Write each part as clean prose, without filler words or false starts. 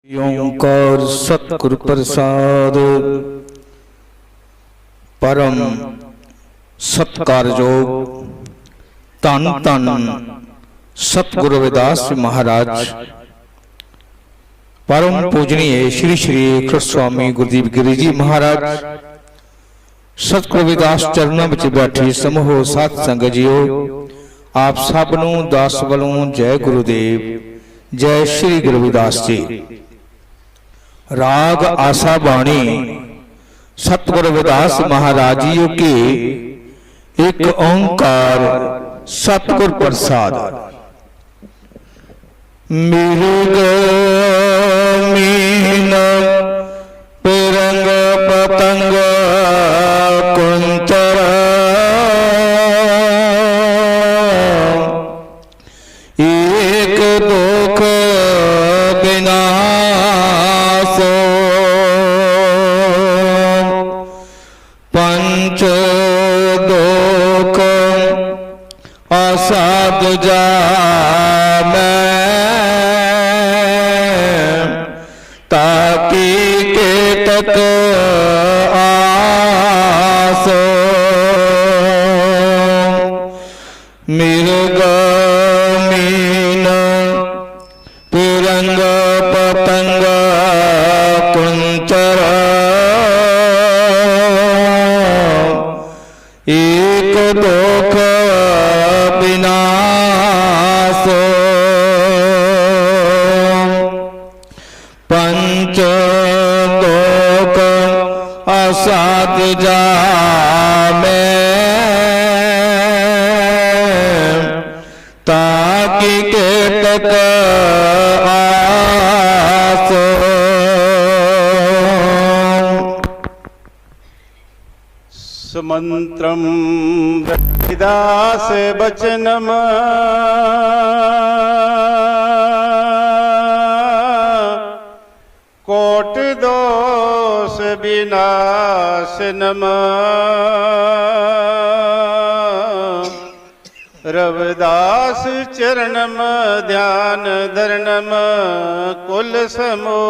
ओंकार सतगुरु प्रसाद परम सत्कारयोग धन धन सतगुरु रविदास महाराज परम पूजनीय श्री श्री कृष्ण स्वामी गुरुदेव गिरी जी महाराज सतगुरु रविदास चरणों में बैठी समूह सात संगत जियो आप सब नूं दास वलों जय गुरुदेव जय श्री गुरु रविदास जी। राग आशा बाणी सतगुरु रविदास महाराज जी के एक ओंकार सतगुरु प्रसाद। मृग मीन पिरंग पतंग कुंचर एक दुख विनाशो पंच दुख असाध जामै ताकि के तक आसो मृग मीन पिरंग पतंग कुंचर एक दुख विनाशो पंच दुख असाध जामै ताकि के तक आसो। सुमंत्रम रविदास वचनम कोट दोष विनाशनम रविदास चरणम ध्यान धरणम कुल समो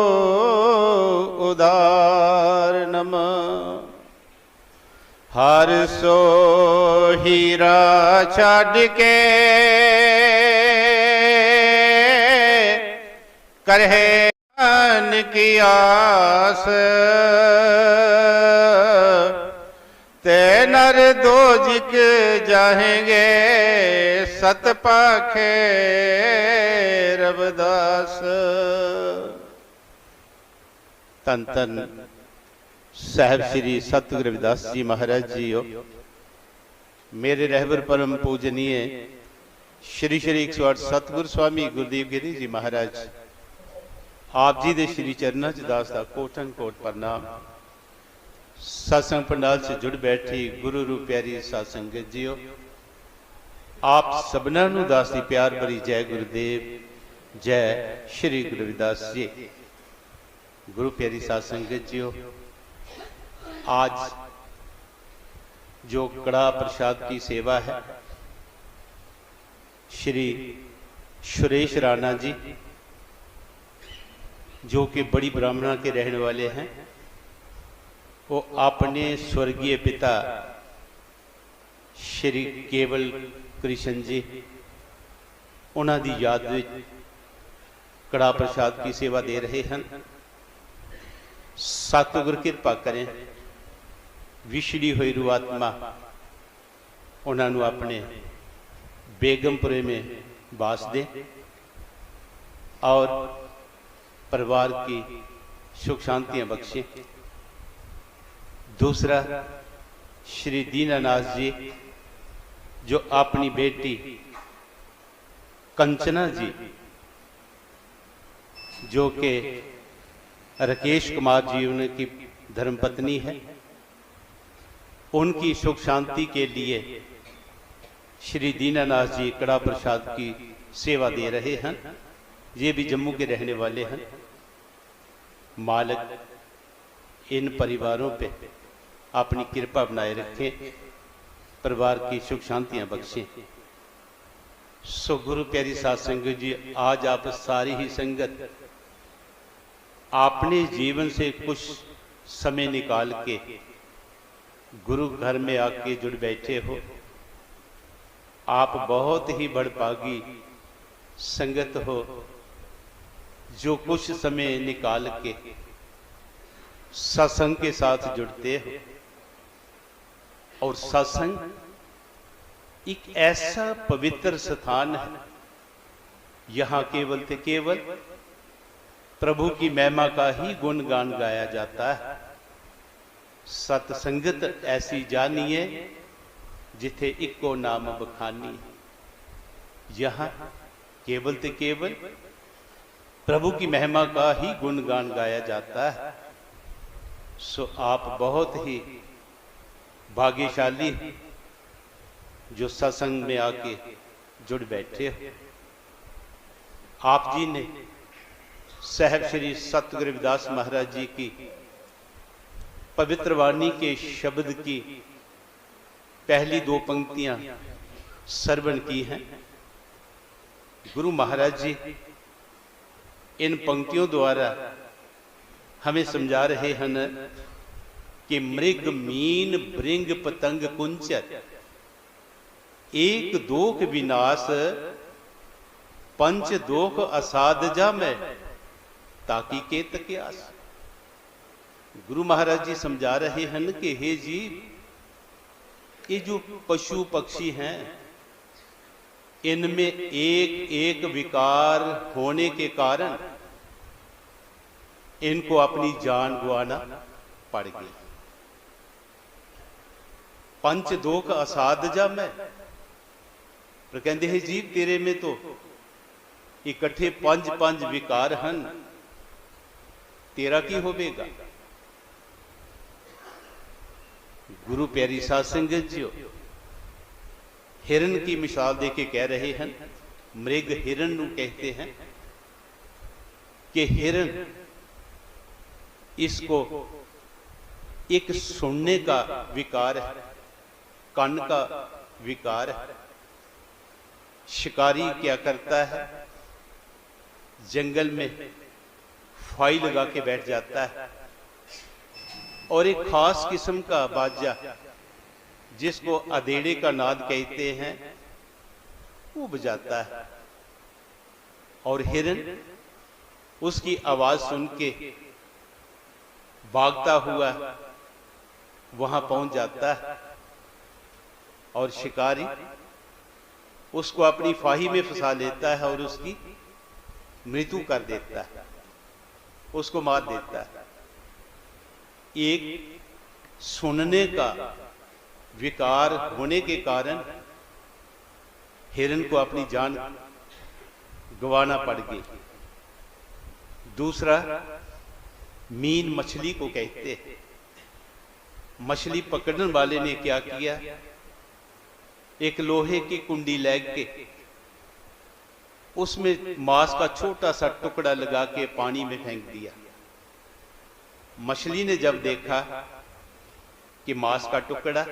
उदारणम हर सो हीरा छाड़ के करहे की आस ते नर दोजिक जाएंगे सत पाखे रविदास। तन तन साहब श्री सतगुरु रविदास जी महाराज जी हो। मेरे रहबर परम पूजनीय श्री श्री 108 सतगुरु स्वामी गुरुदेव गिरी जी महाराज आप जी दे श्री चरणों च दास दा कोटन कोट प्रणाम। सत्संग पंडाल से जुड़ बैठी गुरु रूप प्यारी सत्संगत जियो आप सबना नूं दास दी प्यार भरी जय गुरुदेव जय श्री गुरु रविदास जी। गुरु प्यारी सत्संगत जियो आज जो कड़ा प्रसाद की सेवा है श्री सुरेश राणा जी जो कि बड़ी ब्राह्मणा के रहने वाले हैं वो अपने स्वर्गीय पिता श्री केवल कृष्ण जी उन्हां दी याद में कड़ा प्रसाद की सेवा दे रहे हैं। सतगुर कृपा करें विछड़ी हुई रूह आत्मा उन्होंने अपने बेगमपुरे में बास दे और परिवार की सुख शांतियां बख्शे। दूसरा श्री दीनानाथ जी जो अपनी बेटी कंचना जी जो कि राकेश कुमार जी उनकी धर्मपत्नी है उनकी सुख शांति के लिए श्री दीनानाथ जी कड़ा प्रसाद की सेवा दे रहे हैं। ये भी जम्मू के रहने वाले हैं। मालिक इन परिवारों पे अपनी कृपा बनाए रखें परिवार की सुख शांतियां बख्शें। सो गुरु प्यारी साध संगत जी आज आप सारी ही संगत आपने जीवन से कुछ समय निकाल के गुरु घर में आके जुड़ बैठे हो। आप बहुत ही बड़भागी संगत हो जो कुछ समय निकाल के सत्संग के साथ जुड़ते हो। और सत्संग एक ऐसा पवित्र स्थान है, यहां केवल ते केवल प्रभु की महिमा का ही गुणगान गाया जाता है। सतसंगत ऐसी जानिए जिथे इको नाम बखानी। यहां केवल ते केवल प्रभु की महिमा का ही गुणगान गाया जाता है। सो आप बहुत ही भाग्यशाली जो सत्संग में आके जुड़ बैठे हो। आप जी ने साहिब श्री सतगुरु रविदास महाराज जी की पवित्र वाणी के शब्द की पहली दो पंक्तियां श्रवण की हैं। गुरु महाराज जी इन पंक्तियों द्वारा हमें समझा रहे हैं कि मृग मीन भृंग पतंग कुंचर एक दोख विनाश पंच दोख असाध जा में ताकि के तक्यास। गुरु महाराज जी समझा रहे हैं कि हे जीव, ये जो पशु पक्षी हैं इनमें एक एक विकार होने के कारण इनको अपनी जान गंवाना पड़ गई। पंच दोख असाध जा में पर कहते हैं जीव तेरे में तो इकट्ठे पंज पंज विकार हैं, तेरा की होवेगा। गुरु प्यारी साध संगत जी हिरन की मिसाल देके कह रहे हैं। मृग हिरन नू कहते हैं कि हिरन इसको एक सुनने का विकार है, कान का विकार है। शिकारी क्या करता है, जंगल में फाई लगा के बैठ जाता है और एक खास किस्म का बाजा जिसको अधेड़े का नाद कहते हैं वो बजाता है। और हिरन उसकी आवाज सुन के भागता हुआ वहां पहुंच जाता है और शिकारी उसको अपनी फाही में फंसा लेता है और उसकी मृत्यु कर देता है, उसको मार देता है। एक सुनने का विकार होने के कारण हिरन को अपनी जान गंवाना पड़ गई। दूसरा मीन मछली को कहते हैं। मछली पकड़ने वाले ने क्या किया, एक लोहे की कुंडी लग के उसमें मांस का छोटा सा टुकड़ा लगा के पानी में फेंक दिया। मछली ने जब देखा कि मांस का टुकड़ा,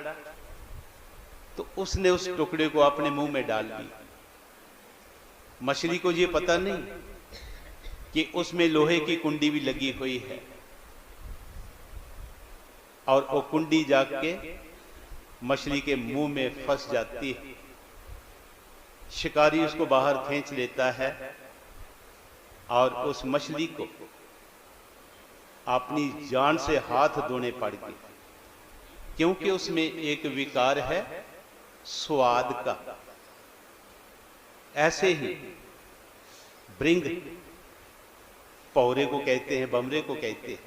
तो उसने उस टुकड़े को अपने मुंह में डाल दिया। मछली को ये पता नहीं कि उसमें लोहे की कुंडी भी लगी हुई है और वो कुंडी जाके मछली के मुंह में फंस जाती है। शिकारी उसको बाहर खींच लेता है और उस मछली को अपनी जान से हाथ धोने पड़ गए, क्योंकि उसमें एक विकार है स्वाद का। ऐसे ही भृंग पौरे को कहते हैं, बमरे को कहते हैं।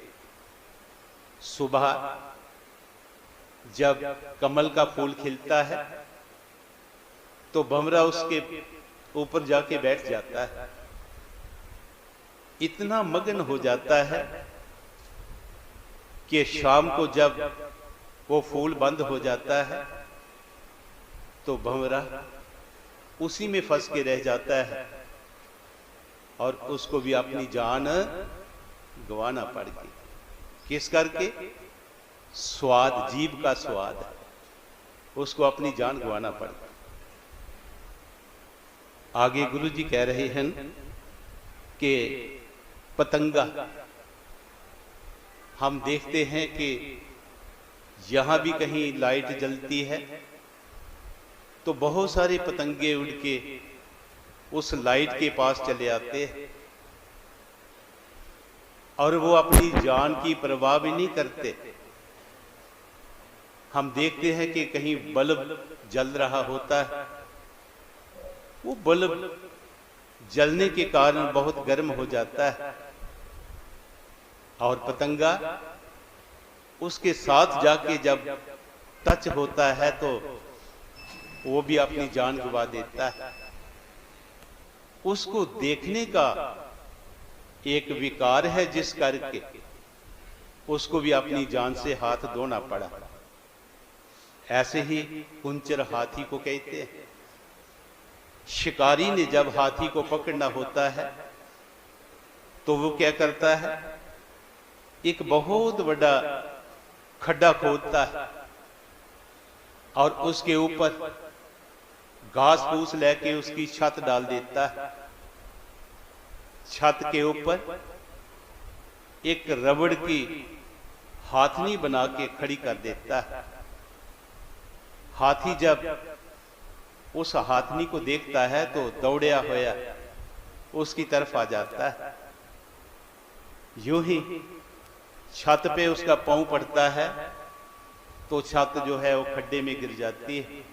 सुबह जब कमल का फूल खिलता है तो भंवरा उसके ऊपर जाके बैठ जाता है। इतना मगन हो जाता है कि शाम को जब वो फूल बंद हो जाता है तो भंवरा उसी में फंस के रह जाता है और उसको भी अपनी जान गंवाना पड़ गई। किस करके? स्वाद, जीभ का स्वाद, उसको अपनी जान गंवाना पड़ गई। आगे गुरु जी कह रहे हैं कि पतंगा हम देखते हैं कि यहां भी कहीं लाइट जलती है तो बहुत सारे पतंगे उड़ के उस लाइट के पास चले आते हैं और वो अपनी जान की परवाह भी नहीं करते। हम देखते हैं कि कहीं बल्ब जल रहा होता है, वो बल्ब जलने के कारण बहुत गर्म हो जाता है और पतंगा उसके साथ जाके जब टच होता है तो वो भी अपनी जान गंवा देता है। उसको देखने का एक विकार है जिस करके उसको भी अपनी जान से हाथ धोना पड़ा। ऐसे ही कुंचर हाथी को कहते हैं। शिकारी ने जब हाथी को पकड़ना होता है तो वो क्या करता है, एक बहुत बड़ा खड्डा खोदता है और उसके ऊपर घास फूस लेके उसकी छत डाल देता है। छत के ऊपर एक रबड़ की हाथनी बना के खड़ी कर देता है। हाथी जब उस हाथनी को देखता है तो दौड़या होया उसकी तरफ आ जाता है। यूं ही छत पे उसका पांव पड़ता है तो छत जो है वो खड्डे में गिर जाती है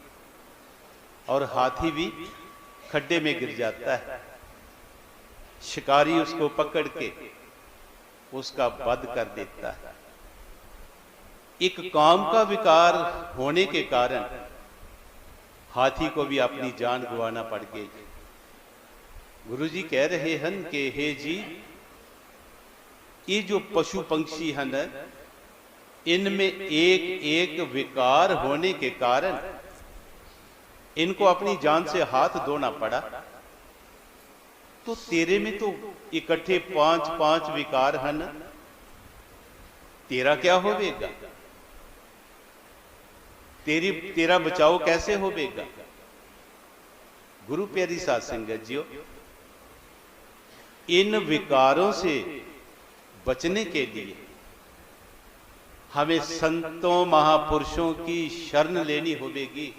और हाथी भी खड्डे में गिर जाता है। शिकारी उसको पकड़ के उसका वध कर देता है। एक काम का विकार होने के कारण हाथी को भी अपनी जान गंवाना पड़ गई। गुरुजी कह रहे हैं कि हे जी, ये जो पशु पंक्षी हैं न, इनमें एक एक विकार होने के कारण इनको अपनी जान से हाथ धोना पड़ा। तो तेरे में तो इकट्ठे 5-5 विकार हैं न, तेरा क्या होवेगा? तेरा बचाव कैसे होवेगा? गुरु प्यारी साध संगत जियो, इन विकारों से बचने के लिए हमें संतों महापुरुषों की शरण लेनी होगी।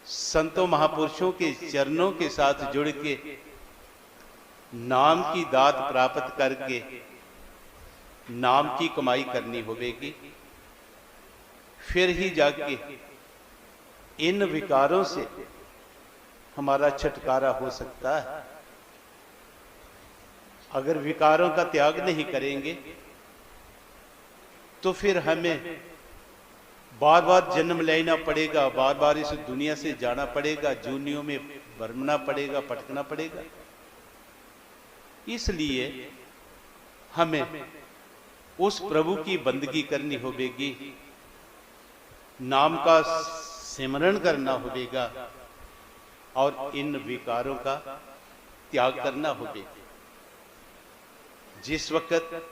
संतों महापुरुषों के चरणों के साथ जुड़ के नाम की दात प्राप्त करके नाम की कमाई करनी होगी। फिर ही जाके इन विकारों से हमारा छुटकारा हो सकता है। अगर विकारों का त्याग नहीं करेंगे तो फिर हमें बार बार जन्म लेना पड़ेगा, बार बार इस दुनिया से जाना पड़ेगा, जूनियों में भरना पड़ेगा, पटकना पड़ेगा। इसलिए हमें उस प्रभु की बंदगी करनी होगी, नाम का सिमरण करना होगा और इन विकारों का त्याग करना होगा। जिस वक्त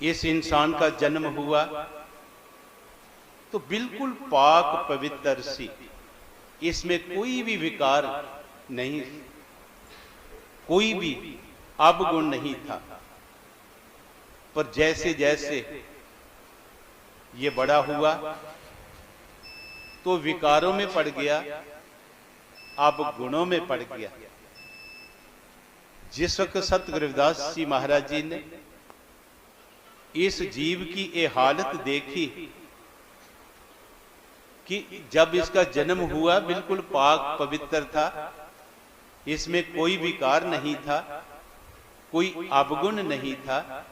इस इंसान का जन्म हुआ तो बिल्कुल पाक पवित्र सी, इसमें कोई भी विकार नहीं, कोई भी अवगुण नहीं था। पर जैसे जैसे ये बड़ा हुआ तो विकारों में पड़ गया, अवगुणों में पड़ गया। जिस वक्त सतगुरु रविदास जी महाराज जी ने इस जीव की ये हालत देखी कि जब इसका जन्म हुआ बिल्कुल पाक पवित्र था, इसमें कोई विकार नहीं था, कोई अवगुण नहीं था।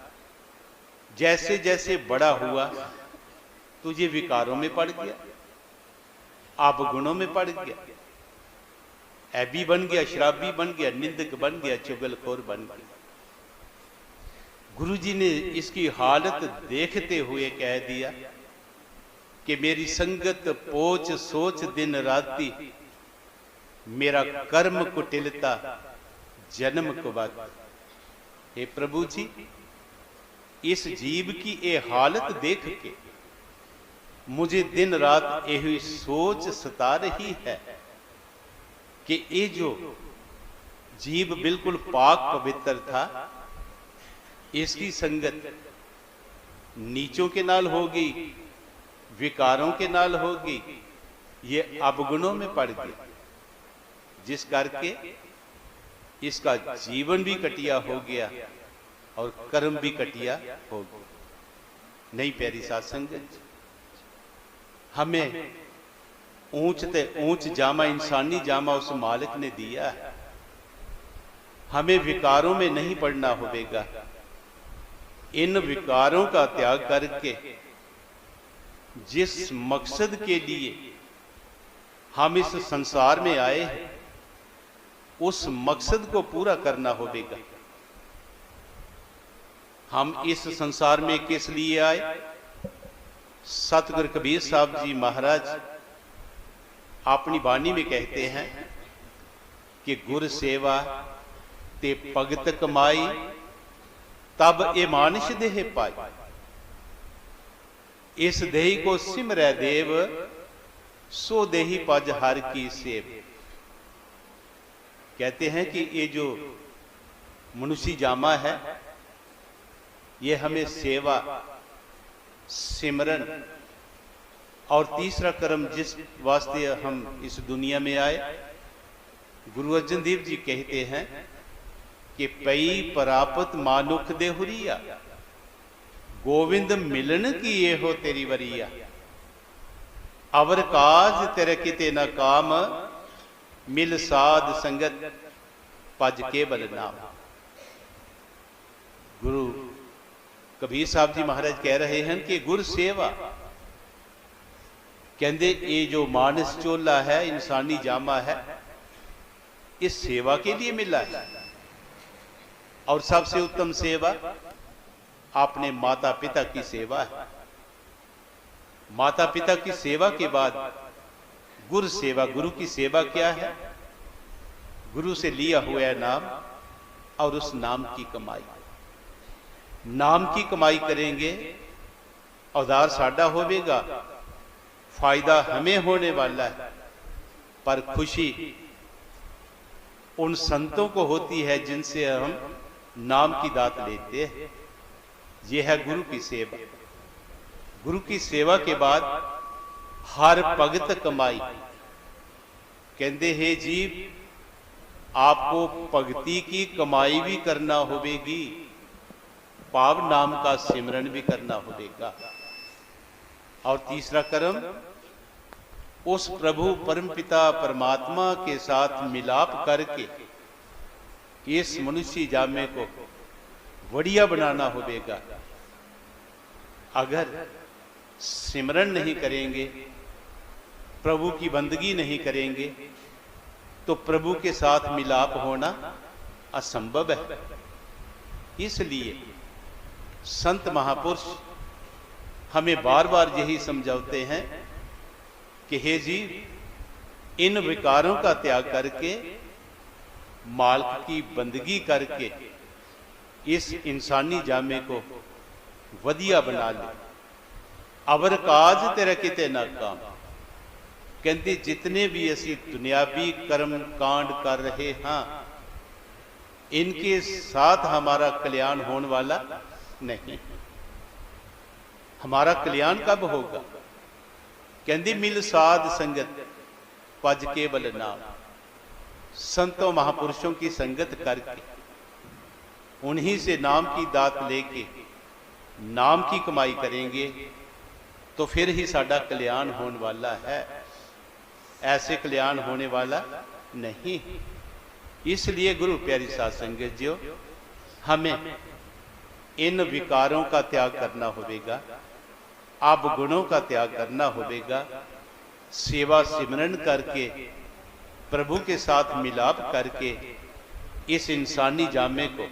जैसे जैसे बड़ा हुआ तो ये विकारों में पड़ गया, अवगुणों में पड़ गया, ऐबी बन गया, शराबी बन गया, निंदक बन गया, चुगलखोर बन गया। गुरुजी ने इसकी हालत देखते हुए कह दिया कि मेरी संगत पोच सोच दिन राती, मेरा कर्म कुटिलता जन्म कुबाती। हे प्रभु जी, इस जीव की ये हालत देख के मुझे दिन रात यही सोच सता रही है कि ये जो जीव बिल्कुल पाक पवित्र था, इसकी संगत नीचों के नाल होगी, विकारों के नाल होगी, ये अवगुणों में पड़ गया, जिस करके इसका जीवन भी कटिया हो गया और कर्म भी कटिया हो गया। नहीं प्यारी साध संगत, हमें ऊंच ते ऊंच जामा, इंसानी जामा उस मालिक ने दिया है। हमें विकारों में नहीं पड़ना होगा। इन विकारों का त्याग करके जिस मकसद के लिए हम इस संसार में आए हैं, उस मकसद को पूरा करना होगा। हम इस संसार में किस लिए आए? सतगुरु कबीर साहब जी महाराज अपनी वाणी में कहते हैं कि गुर सेवा ते भगत कमाई, तब ए मानिश देह पाई। इस देही को सिमरै देव, सो देही पज हर की सेव। कहते हैं कि ये जो मनुष्य जामा है, ये हमें सेवा, सिमरन और तीसरा कर्म जिस वास्ते हम इस दुनिया में आए, गुरु अर्जन देव जी कहते हैं कि पई परापत मानुख देहुरिया, गोविंद मिलन की ये हो तेरी वरिया। अवर काज तेरे किते न काम, मिल साध संगत पज के बल नाम। गुरु कबीर साहब जी महाराज कह रहे हैं कि गुर सेवा, कहते ये जो मानस चोला है, इंसानी जामा है, इस सेवा के लिए मिला है। और सबसे उत्तम सेवा अपने माता पिता की सेवा है। माता पिता की सेवा के बाद गुरु सेवा। गुरु की सेवा क्या है? गुरु से लिया हुआ नाम और उस नाम की कमाई। नाम की कमाई करेंगे, औजार साडा होवेगा, फायदा हमें होने वाला है, पर खुशी उन संतों को होती है जिनसे हम नाम की दात लेते हैं। यह है गुरु की सेवा। गुरु की सेवा के बाद हर भगत कमाई। कहते हैं जीव, आपको भक्ति की कमाई भी करना होगी, पाव नाम का सिमरन भी करना होगा। और तीसरा कर्म, उस प्रभु परमपिता परमात्मा के साथ मिलाप करके इस मनुष्य जामे को बढ़िया बनाना होगा। अगर सिमरन नहीं करेंगे, प्रभु की बंदगी नहीं करेंगे, तो प्रभु के साथ मिलाप होना असंभव है। इसलिए संत महापुरुष हमें बार बार यही समझाते हैं कि हे जी, इन विकारों का त्याग करके मालिक की बंदगी करके इस इंसानी जामे को वधिया बना ले। अवर काज तेरा किते ना काम। कहते जितने भी असी दुनियावी कर्म कांड कर रहे हैं, इनके साथ हमारा कल्याण होने वाला नहीं। हमारा कल्याण कब होगा? कहती मिल साध संगत पज के बल नाम। संतों महापुरुषों की संगत करके उन्हीं से नाम की दात लेके नाम की कमाई करेंगे तो फिर ही साडा कल्याण होने वाला है। ऐसे कल्याण होने वाला नहीं। इसलिए गुरु प्यारी साध संगत जियो, हमें इन विकारों का त्याग करना होगा, अब गुणों का त्याग करना होगा। सेवा सिमरन करके प्रभु के साथ मिलाप करके इस इंसानी जामे को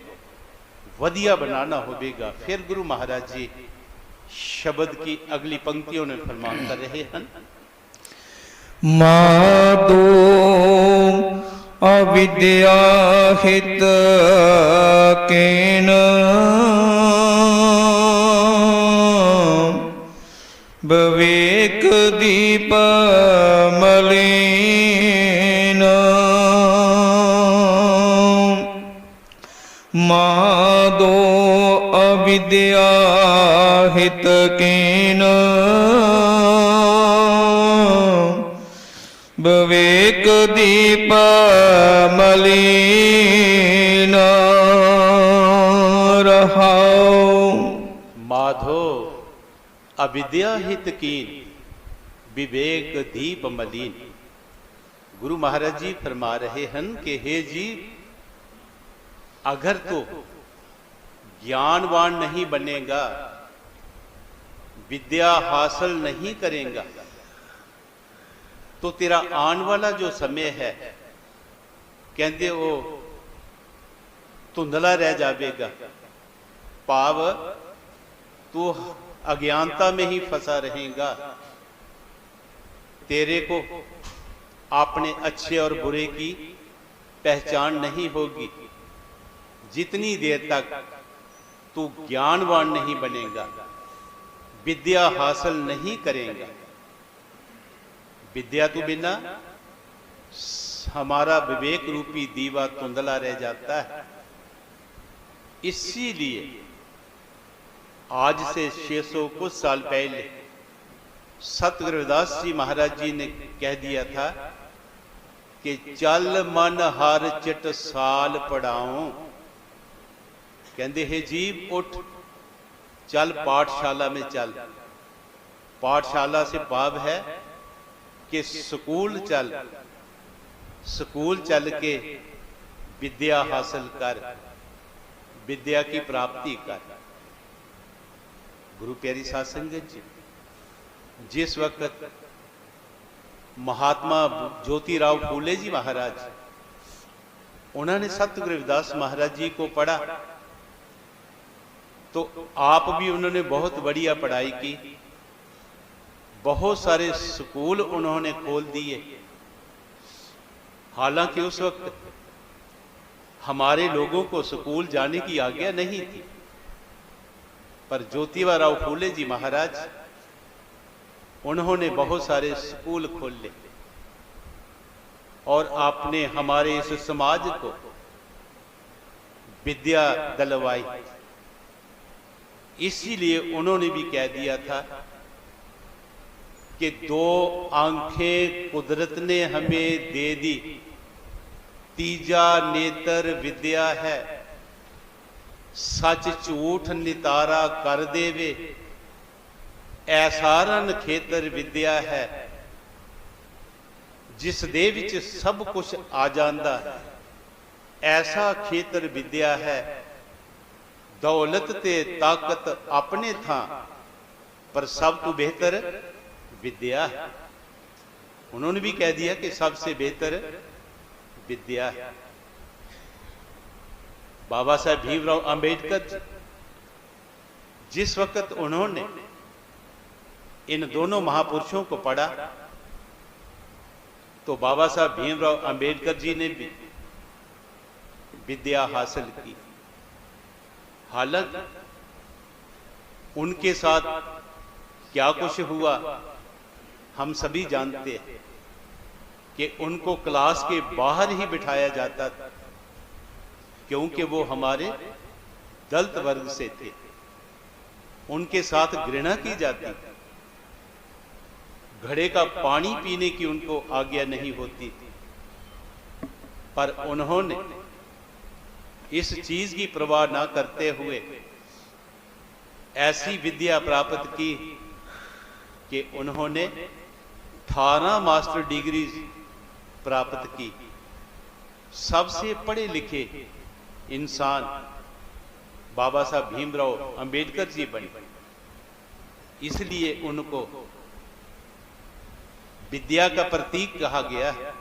वधिया बनाना होगा। फिर गुरु महाराज जी शब्द की अगली पंक्तियों में फरमान कर रहे हैं, मादो अविद्या हित केन विवेक दीप मलिन। मादो अविद्या हित कीन विवेक दीप मलिन रहाओ। माधो अविद्या हित कीन विवेक दीप मलिन। गुरु महाराज जी फरमा रहे हैं कि हे जी, अगर तो ज्ञानवान नहीं बनेगा, विद्या हासिल नहीं करेगा, तो तेरा आने वाला जो समय है कहते वो धुंधला रह जाएगा। पाव तू अज्ञानता में ही फंसा रहेगा। तेरे को अपने अच्छे और बुरे की पहचान नहीं होगी जितनी देर तक तू ज्ञानवान नहीं बनेगा, विद्या हासिल नहीं करेगा। विद्या तो बिना हमारा विवेक रूपी दीवा धुंधला रह जाता है। इसीलिए आज से 600 कुछ साल पहले सत गुरु रविदास जी महाराज जी ने कह दिया था कि चल मन हर चिट साल पढ़ाऊं। कहते हे जीव उठ, चल पाठशाला में चल। पाठशाला से भाव है कि स्कूल चल, स्कूल चल के विद्या हासिल कर, विद्या की प्राप्ति कर। गुरु प्यारी साध संगत जी, जिस वक्त महात्मा ज्योतिराव फूले जी महाराज उन्होंने सतगुरु रविदास महाराज जी को पढ़ा, तो आप भी उन्होंने बहुत बढ़िया पढ़ाई की, बहुत सारे स्कूल उन्होंने खोल दिए। हालांकि उस वक्त हमारे लोगों को स्कूल जाने की आज्ञा नहीं थी, पर ज्योतिराव फूले जी महाराज उन्होंने बहुत सारे स्कूल खोले और आपने हमारे इस समाज को विद्या दिलवाई। इसीलिए उन्होंने भी कह दिया था कि 2 आंखें कुदरत ने हमें दे दी, तीजा नेत्र विद्या है, सच झूठ नितारा कर देवे, ऐसारन खेतर विद्या है, जिस दे विच सब कुछ आ जांदा, ऐसा खेतर विद्या है, दौलत ते ताकत अपने था, पर सब तो बेहतर विद्या है। उन्होंने भी कह दिया कि सबसे बेहतर विद्या है। बाबा साहब भीमराव अंबेडकर जिस वक्त उन्होंने इन दोनों महापुरुषों को पढ़ा, तो बाबा साहब भीमराव अंबेडकर जी ने भी विद्या हासिल की। हालांकि उनके साथ क्या कुछ हुआ हम सभी जानते हैं कि उनको क्लास के बाहर ही बिठाया जाता था, क्योंकि वो हमारे दलित वर्ग से थे। उनके साथ घृणा की जाती, घड़े का पानी पीने की उनको आज्ञा नहीं होती थी, पर उन्होंने इस चीज की परवाह ना करते हुए ऐसी विद्या प्राप्त की कि उन्होंने 18 मास्टर डिग्री प्राप्त की। सबसे पढ़े लिखे इंसान बाबा साहब भीमराव अंबेडकर जी बने। इसलिए उनको विद्या का प्रतीक कहा गया है,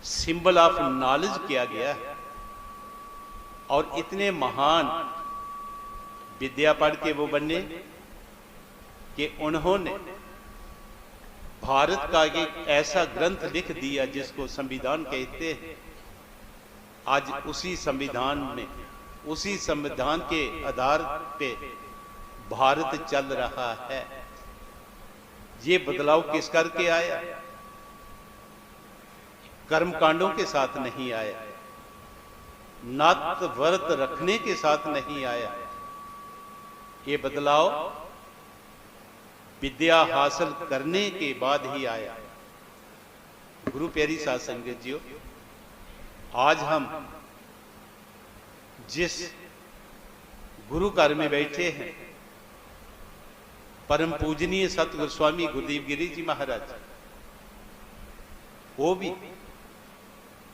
सिंबल ऑफ नॉलेज किया गया है। और इतने महान विद्या पढ़ के वो बने कि उन्होंने भारत का एक ऐसा ग्रंथ लिख दिया जिसको संविधान कहते हैं। आज उसी संविधान में, उसी संविधान के आधार पे भारत चल रहा है। ये बदलाव किस करके आया? कर्मकांडों के साथ नहीं आया, नत व्रत रखने के साथ नहीं आया, ये बदलाव विद्या हासिल करने के बाद ही आया। गुरु प्यारी साध संगत जी, आज हम जिस गुरु घर में बैठे हैं, परम पूजनीय सतगुरु स्वामी गुरुदेव गिरी जी महाराज, वो भी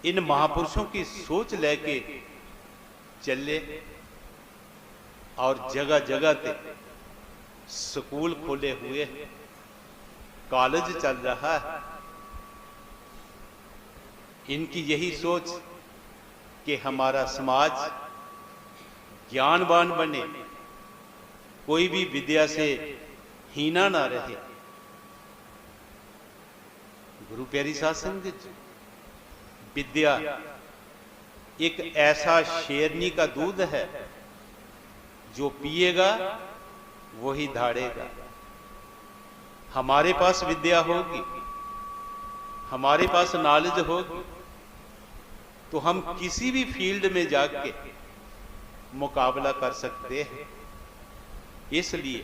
इन महापुरुषों की सोच लेके चले और जगह जगह पे स्कूल खोले हुए, कॉलेज चल रहा है। इनकी यही सोच कि हमारा समाज ज्ञानवान बने, कोई भी विद्या से हीना ना रहे। गुरु प्यारी साध संगत, विद्या एक ऐसा शेरनी का दूध है, जो पिएगा वही धाड़ेगा। हमारे पास विद्या होगी, हमारे पास नॉलेज होगी, तो हम किसी भी फील्ड में जाके मुकाबला कर सकते हैं। इसलिए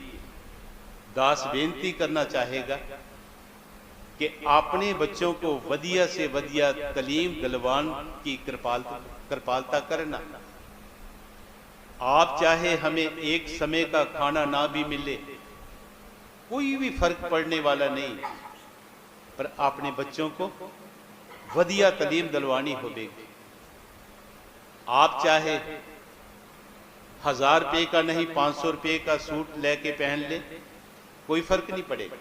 दास बेनती करना चाहेगा कि अपने बच्चों को वधिया से वधिया तालीम दिलवान की कृपालता करना। आप चाहे हमें एक समय का खाना ना भी मिले, कोई भी फर्क पड़ने वाला नहीं, पर अपने बच्चों को वधिया तालीम दिलवानी होगी। आप चाहे 1000 रुपये का नहीं 500 रुपये का सूट लेके पहन ले, कोई फर्क नहीं पड़ेगा,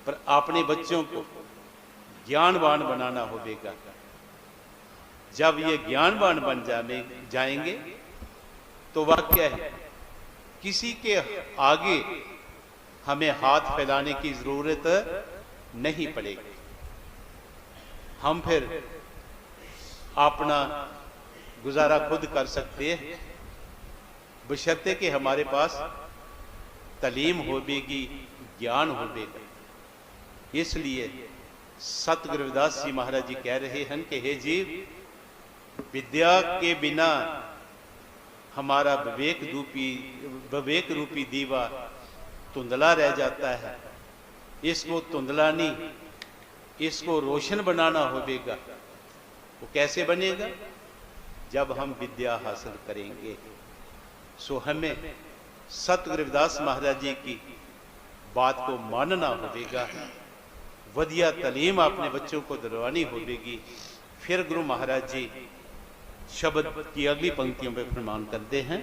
पर अपने बच्चों को ज्ञानवान बनाना होगा। जब ये ज्ञानवान बन जाएंगे तो वाक्य है, किसी के आगे हमें हाथ फैलाने की जरूरत नहीं पड़ेगी। हम फिर अपना गुजारा खुद कर सकते हैं, बशर्ते कि हमारे पास तालीम होगी, ज्ञान होगा। इसलिए सतगुरु रविदास जी महाराज जी कह रहे हैं कि हे जीव, विद्या के बिना हमारा विवेक रूपी दीवा धुंधला रह जाता है। इसको धुंधला नहीं, इसको रोशन बनाना होगा। वो कैसे बनेगा? जब हम विद्या हासिल करेंगे। सो हमें सतगुरु रविदास महाराज जी की बात को मानना होगा, वधिया तालीम अपने बच्चों को दिलवानी होगी। फिर गुरु महाराज जी शब्द की अगली पंक्तियों पर प्रमाण करते हैं।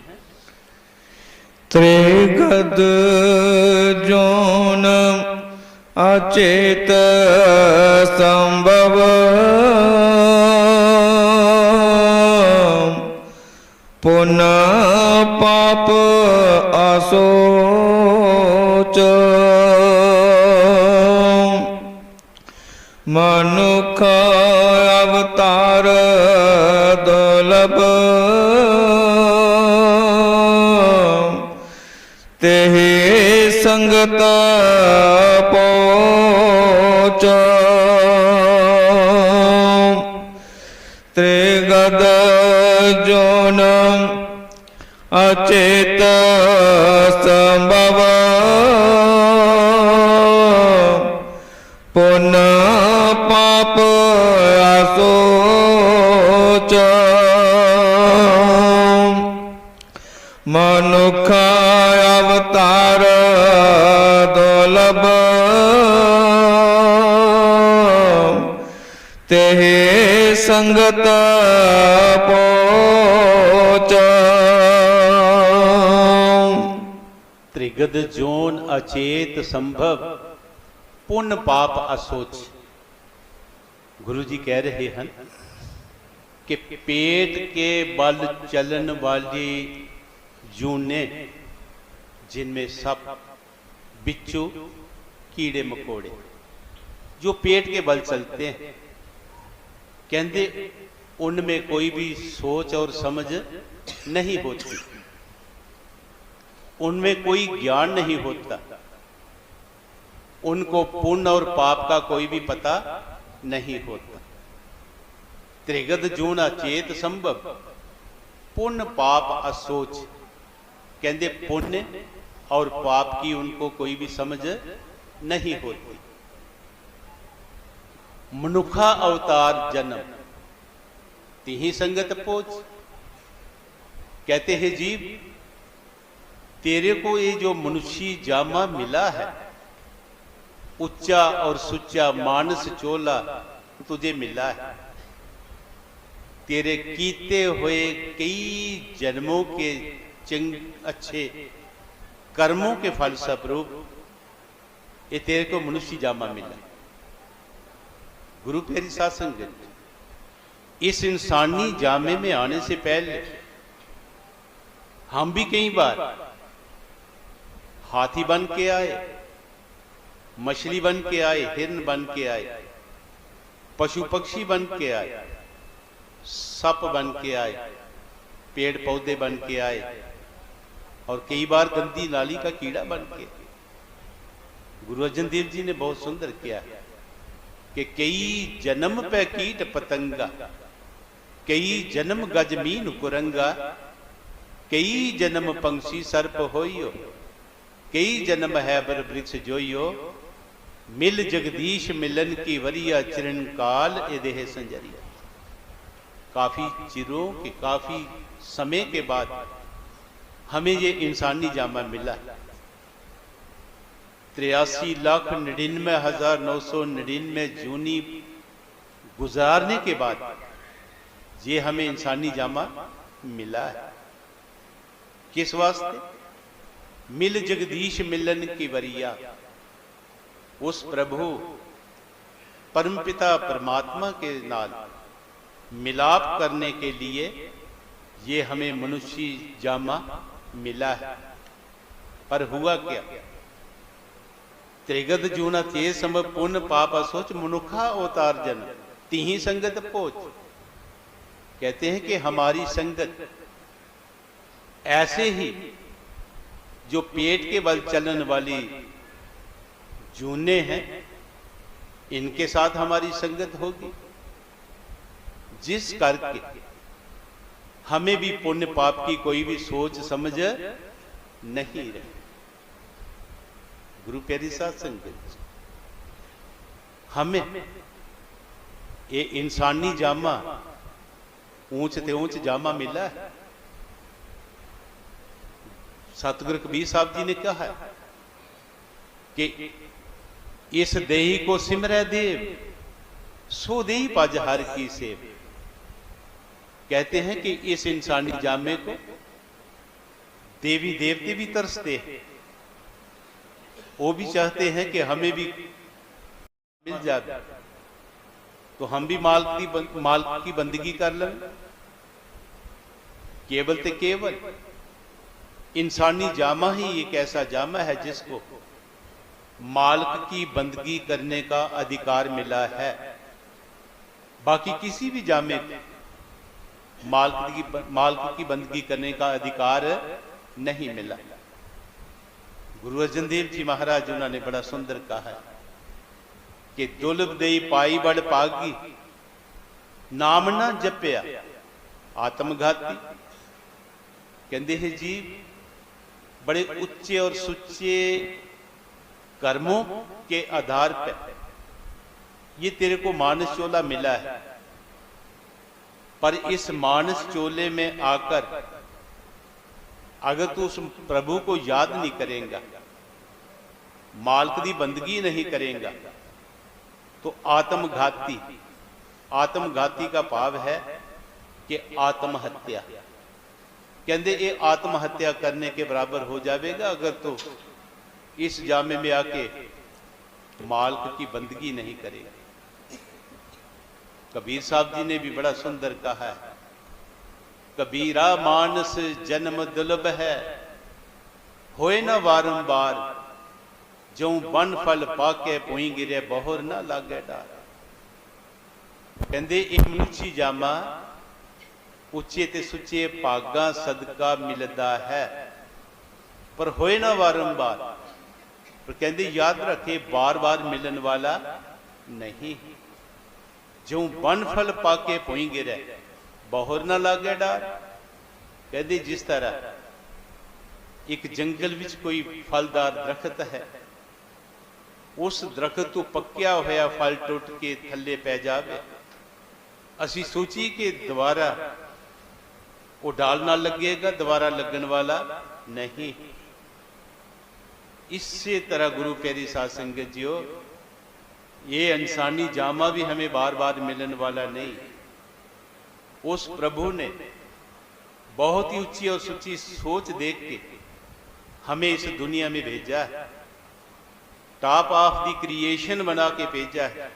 त्रिगद जोन अचेत संभव पुनः पाप असोच मनुख अवतार दुर्लभ तेहि संगत पोच त्रिगद जोन अचेत संभव पुनः पाप असोच मनुख अवतार दुर्लभ तेहि संगत पोच त्रिगद जोन अचेत संभव पुण्य पाप असोच। गुरु जी कह रहे हैं कि पेट के बल चलन वाली जूने, जिनमें सब बिच्छू कीड़े मकोड़े जो पेट के बल चलते हैं, कहते उनमें कोई भी सोच और समझ नहीं होती, उनमें कोई ज्ञान नहीं होता, उनको पुण्य और पाप का कोई भी पता नहीं होता। त्रिगद जून अचेत संभव पुण्य पाप असोच, कहते पुण्य और पाप की उनको कोई भी समझ नहीं होती। मनुखा अवतार जन्म तिही संगत पोच। कहते हैं जीव, तेरे को ये जो मनुष्य जामा मिला है, उच्चा और सुच्चा मानस चोला तुझे मिला है। तेरे कीते हुए कई जन्मों के अच्छे कर्मों के फल स्वरूप ये तेरे को मनुष्य जामा मिला। गुरु प्यारी साध संगत, इस इंसानी जामे में आने से पहले हम भी कई बार हाथी बन के आए, मछली बन के आए, हिरण बन के आए, पशु पक्षी बन के आए, सप बन के आए, पेड़ पौधे बन के आए, और कई बार गंदी नाली का कीड़ा बन के। गुरु अर्जन देव जी ने बहुत सुंदर किया कि कई जन्म पे कीट पतंगा, कई जन्म गजमीन कुरंगा, कई जन्म पंक्षी सर्प होइयो, कई जन्म है बर वृक्ष जोइयो, मिल जगदीश मिलन की वरिया चिरण काल ए देह संजरिया। काफी चिरों के, काफी समय के बाद हमें ये इंसानी जामा मिला। 83,99,999 जूनी गुजारने के बाद ये हमें इंसानी जामा मिला है। किस वास्ते? मिल जगदीश मिलन की वरिया, उस प्रभु परमपिता परमात्मा के नाल मिलाप करने के लिए ये हमें मनुष्य जामा मिला है। पर हुआ क्या? त्रिगत जूना ते सम पुण्य पाप असोच, मनुखा अवतार जन तिही संगत पोच। कहते हैं कि हमारी संगत ऐसे ही जो पेट के बल चलन वाली जूने हैं, इनके साथ हमारी संगत होगी, जिस करके हमें भी पुण्य पाप की कोई भी सोच समझ नहीं रही। गुरु प्यारी साध संगत, हमें ये इंसानी जामा ऊंच ते ऊंच जामा मिला है। सतगुरु कबीर साहब जी ने कहा है कि इस देही को सिमरै देव, सो देही पज हर की सेव। कहते हैं कि इस इंसानी जामे को देवी देवते भी तरसते हैं, वो भी चाहते हैं कि हमें भी मिल जाए तो हम भी माल की बंदगी कर लें। केवल ते केवल इंसानी जामा ही एक ऐसा जामा है जिसको मालिक की बंदगी करने का अधिकार मिला है। बाकी किसी भी जामे को मालिक की बंदगी करने का अधिकार नहीं मिला। गुरु अर्जन देव जी महाराज उन्होंने बड़ा सुंदर कहा है कि दुर्लभ देई पाई बड़ पागी, नाम ना जपया आत्मघाती। कहते हैं जी, बड़े उच्चे और सुच्चे कर्मों के आधार पर ये तेरे को मानस चोला मिला है, पर इस मानस चोले में आकर अगर तू उस प्रभु को याद नहीं करेगा, मालिक की बंदगी नहीं करेगा, तो आत्मघाती। आत्मघाती का भाव है कि आत्महत्या। कहते ये आत्महत्या करने के बराबर हो जाएगा अगर तो इस जामे में आके मालिक की बंदगी नहीं करेगा। कबीर साहब जी ने भी बड़ा सुंदर कहा है, कबीरा मानस जन्म दुर्लभ है, होए ना वारंबार, जो वन फल पाके पुई गिरे बहुर ना लागे डार। कहते एक मनुष्य जामा उच्चे ते सुच्चे भागा सदका मिलता है, पर होए ना वारंबार। पर कहते याद रखे बार बार मिलन वाला नहीं। जो वन फल पाके पुई गिरे बहुर ना लागे डार। कहते जिस तरह एक जंगल विच कोई फलदार दरखत है, उस दरखत तो पक्या होया फल टुट के थले पै जावे, असी सोची कि दोबारा वो डाल ना लगेगा, दोबारा लगन वाला नहीं। इसी तरह गुरु प्यारी साध संगत जियो, ये इंसानी जामा भी हमें बार बार मिलने वाला नहीं। उस प्रभु ने बहुत ही ऊंची और सुची सोच देख के हमें इस दुनिया में भेजा है, टॉप ऑफ दी क्रिएशन बना के भेजा है।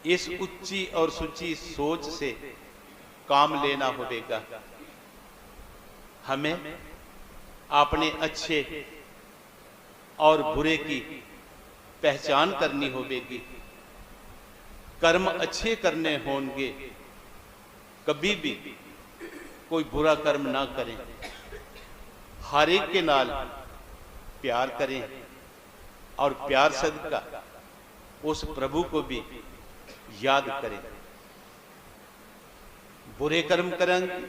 इस उच्ची और सुची सोच से काम लेना होगा। हमें अपने अच्छे और बुरे की पहचान करनी होगी। कर्म अच्छे करने होंगे, कभी भी कोई बुरा कर्म ना करें, हर एक के नाल प्यार करें और प्यार सदका उस प्रभु को भी याद करें। बुरे कर्म करेंगे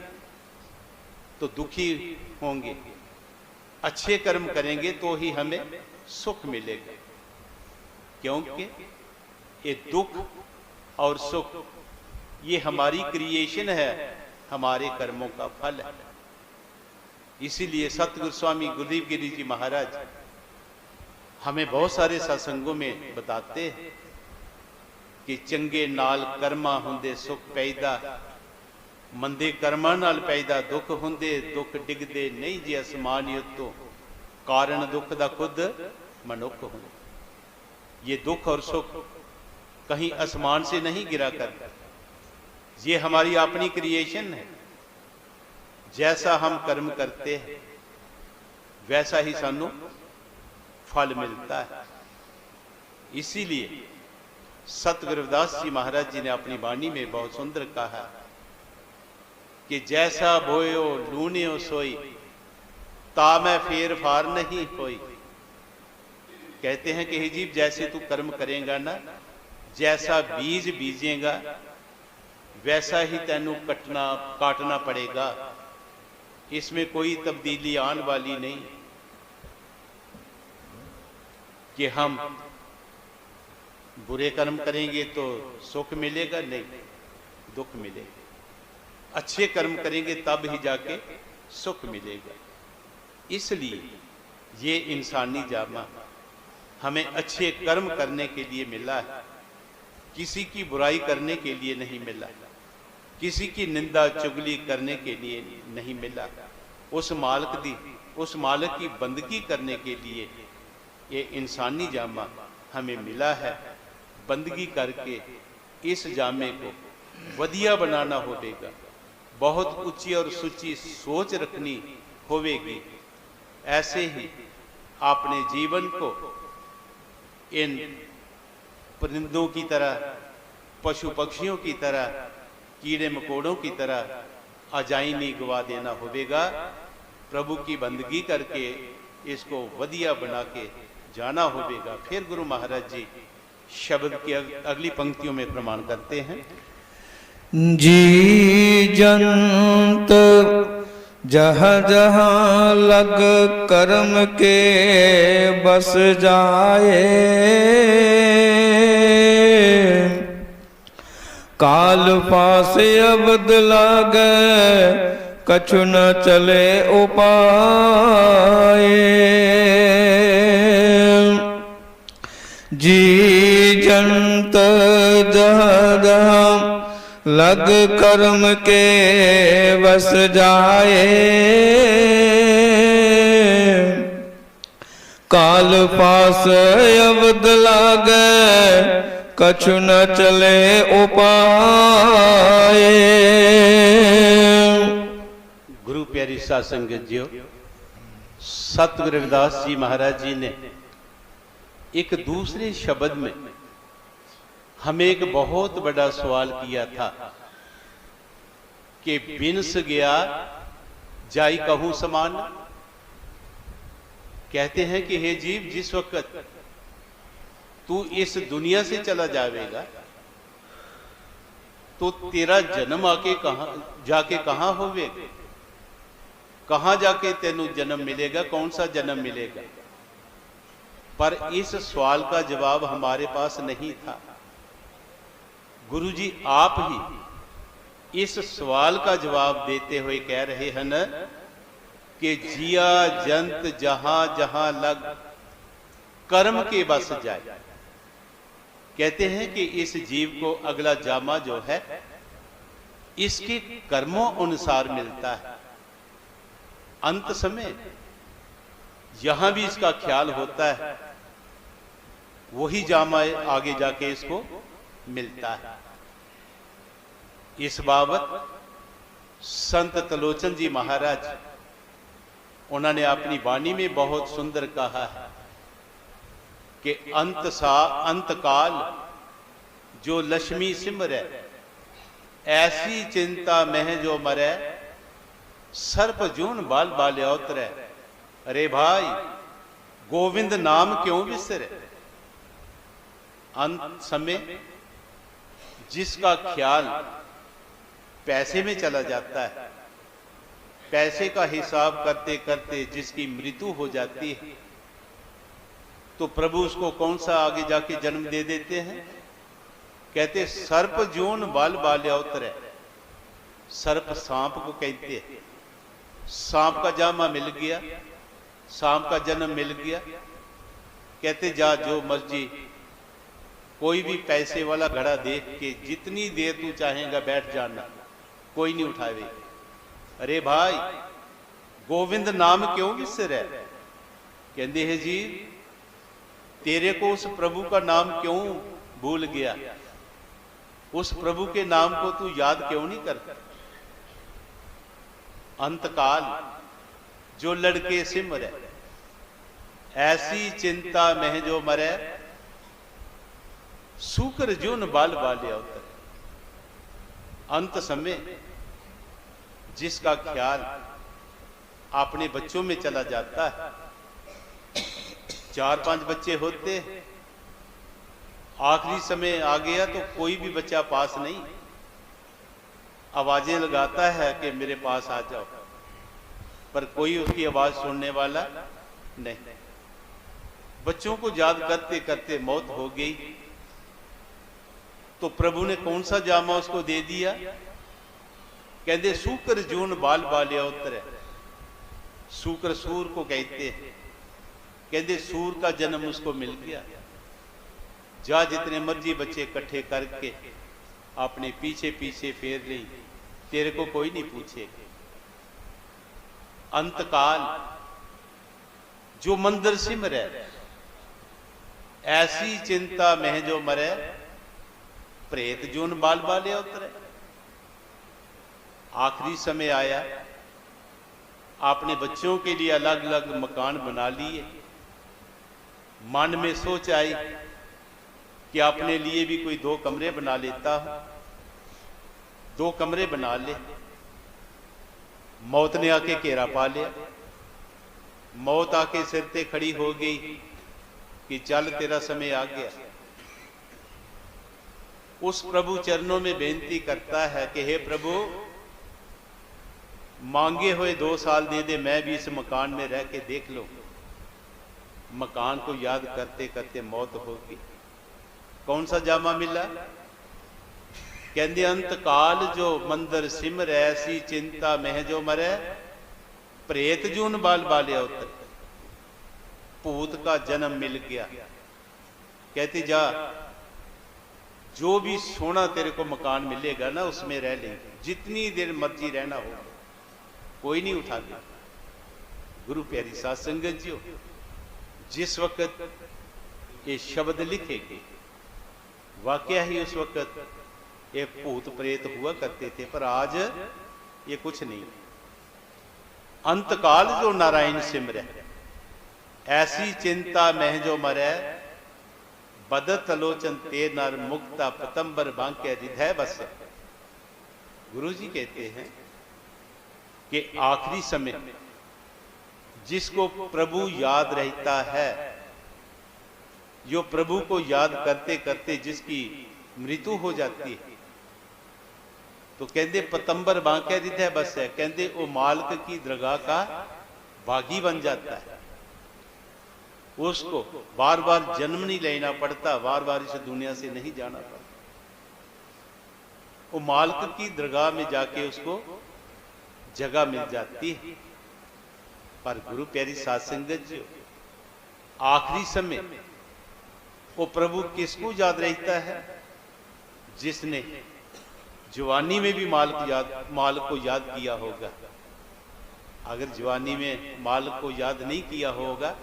तो दुखी होंगे, अच्छे कर्म करेंगे तो ही हमें सुख मिलेगा, क्योंकि ये दुख और सुख ये हमारी क्रिएशन है, हमारे कर्मों का फल है। इसीलिए सतगुरु स्वामी गुरुदेव गिरी जी महाराज हमें बहुत सारे सत्संगों में बताते हैं कि चंगे नाल कर्मा हुंदे सुख पैदा, मंदे कर्मा नाल पैदा दुख हुंदे, दुख डिगदे नहीं जी असमान उत्तों, कारण दुख दा खुद मनुख हुंदे। ये दुख और सुख कहीं आसमान से नहीं गिरा करता, ये हमारी अपनी क्रिएशन है। जैसा हम कर्म करते हैं वैसा ही सानू फल मिलता है। इसीलिए सतगुरु रविदास जी महाराज जी ने अपनी वाणी में बहुत सुंदर कहा कि जैसा बोयो लूनियो सोई, ता मैं फेर फार नहीं होई। कहते हैं कि हे जीव, जैसे तू कर्म करेगा ना, जैसा बीज बीजेगा वैसा ही तेनू काटना पड़ेगा, इसमें कोई तब्दीली आने वाली नहीं कि हम बुरे कर्म करेंगे तो सुख मिलेगा, नहीं, दुख मिलेगा। अच्छे कर्म करेंगे तब ही जाके सुख मिलेगा। इसलिए ये इंसानी जामा हमें अच्छे कर्म करने के लिए मिला है, किसी की बुराई करने के लिए नहीं मिला, किसी की निंदा चुगली करने के लिए नहीं मिला। उस मालिक की बंदगी करने के लिए ये इंसानी जामा हमें मिला है। बंदगी करके इस जामे को वधिया बनाना होगा, बहुत ऊंची और सुची सोच रखनी होगी। ऐसे ही अपने जीवन को इन परिंदों की तरह, पशु पक्षियों की तरह, कीड़े मकोड़ों की तरह अजाई नहीं गवा देना होगा। प्रभु की बंदगी करके इसको वधिया बना के जाना होगा। फिर गुरु महाराज जी शब्द की अगली पंक्तियों में प्रमाण करते हैं। जी जंत जहाँ जहाँ लग कर्म के बस जाए, काल पास अबद लागे कछु न चले उपाय। जी जंत जहाँ जहाँ लग कर्म के बस जाए, काल पास अवध लागे कछु न चले उपाय। गुरु प्यारी साध संगत जियो, सतगुरु रविदास जी महाराज जी ने एक दूसरे शब्द में हमें एक बहुत बड़ा सवाल किया था कि बिनस गया जाई कहूं समान। कहते हैं कि हे जीव, जिस वक्त तू इस दुनिया से चला जाएगा तो तेरा जन्म आके जाके कहां होवेगा। कहां जाके तेनू जन्म मिलेगा, कौन सा जन्म मिलेगा। पर इस सवाल का जवाब हमारे पास नहीं था। गुरु जी आप ही इस सवाल का जवाब देते हुए कह रहे हैं कि जिया जंत जहां जहां लग कर्म के बस जाए। कहते हैं कि इस जीव को अगला जामा जो है इसके कर्मों अनुसार मिलता है। अंत समय यहां भी इसका ख्याल होता है, वही जामा आगे जाके इसको मिलता है। इस बाबत संत त्रिलोचन जी महाराज उन्होंने अपनी वाणी में बहुत सुंदर कहा है कि अंत काल जो लक्ष्मी सिमरै, ऐसी चिंता मह जो मरै, सर्प जून बाल बाल उतरै। अरे भाई गोविंद नाम क्यों विसरे। अंत समय जिसका ख्याल पैसे में चला जाता है, पैसे का हिसाब करते करते जिसकी मृत्यु हो जाती है, तो प्रभु उसको कौन सा आगे जाके जन्म दे देते हैं। कहते सर्प जून बाल बाल उतरै। सर्प सांप को कहते हैं। सांप का जामा मिल गया, सांप का जन्म मिल गया। कहते जा जो मर्जी कोई भी पैसे वाला घड़ा देख के जितनी देर तू चाहेगा बैठ जाना, कोई नहीं उठावे। अरे भाई गोविंद नाम क्यों विसरै। कहते हैं जी तेरे को उस प्रभु का नाम क्यों भूल गया, उस प्रभु के नाम को तू याद क्यों नहीं करता। अंतकाल जो लड़के सिमरै, ऐसी चिंता मह जो मरै, सूकर जून बाल बाल उतरै। अंत समय जिसका ख्याल अपने बच्चों में चला जाता है, 4-5 बच्चे होते, आखिरी समय आ गया तो कोई भी बच्चा पास नहीं, आवाजें लगाता है कि मेरे पास आ जाओ, पर कोई उसकी आवाज सुनने वाला नहीं। बच्चों को याद करते करते मौत हो गई, तो प्रभु ने कौन सा जामा उसको दे दिया। कहते सूकर जून बाल बाल उतरै। सूकर सूर को कहते हैं। कहते सूर का जन्म उसको मिल गया। जा जितने मर्जी बच्चे इकट्ठे करके अपने पीछे पीछे फेर ली, तेरे को कोई नहीं पूछेगा। अंतकाल जो मंदिर सिमरै, ऐसी चिंता मह जो मरै, प्रेत जून बाल बाल उतरै। आखिरी समय आया, आपने बच्चों के लिए अलग अलग मकान बना लिए। मन में सोच आई कि अपने लिए भी कोई 2 कमरे बना लेता हूं। 2 कमरे बना ले। मौत ने आके घेरा पा लिया। मौत आके सिर पे खड़ी हो गई कि चल तेरा समय आ गया। उस प्रभु चरणों में बेनती करता है कि हे प्रभु, मांगे हुए 2 साल दे दे, मैं भी इस मकान में रह के देख लूं। मकान को याद करते करते मौत होगी। कौन सा जामा मिला। कहते अंतकाल जो मंदिर सिमरै, ऐसी चिंता मह जो मरै, प्रेत जून बाल बाल उतर। भूत का जन्म मिल गया। कहते जा जो भी सोना तेरे को मकान मिलेगा ना, उसमें रह ले, जितनी देर मर्जी रहना हो, कोई नहीं उठा दे। गुरु प्यारी साध संगत जी, जिस वक्त ये शब्द लिखेंगे, वाकया ही उस वक्त ये भूत प्रेत हुआ करते थे, पर आज ये कुछ नहीं। अंतकाल जो नारायण सिमरै, ऐसी चिंता मह जो मरै, बदत लोचन ते नर मुक्ता पतंबर बांके हृदय बस। गुरु जी कहते हैं कि आखिरी समय जिसको प्रभु याद रहता है, जो प्रभु को याद करते करते जिसकी मृत्यु हो जाती है, तो कहते पतंबर बांके रिधे बस है, कहते वो मालिक की दरगाह का बागी बन जाता है। उसको बार बार जन्म नहीं लेना पड़ता, बार बार इस दुनिया से नहीं जाना पड़ता। वो मालिक की दरगाह में जाके उसको जगह मिल जाती है। पर गुरु प्यारी साध संगत जी, आखिरी समय वो प्रभु किसको याद रहता है? जिसने जवानी में भी मालिक को याद किया होगा। अगर जवानी में मालिक को याद नहीं किया होगा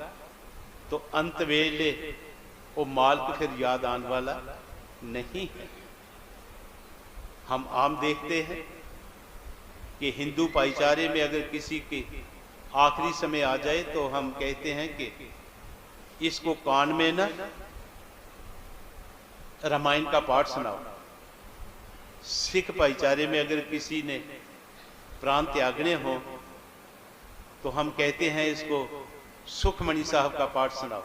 तो अंत वेले वो मालिक फिर याद आने वाला नहीं है। हम आम देखते हैं कि हिंदू भाईचारे में अगर किसी के आखिरी समय आ जाए तो हम कहते हैं कि इसको कान में ना रामायण का पाठ सुनाओ। सिख भाईचारे में अगर किसी ने प्राण त्यागने हो तो हम कहते हैं इसको सुखमणि साहब का पाठ सुनाओ।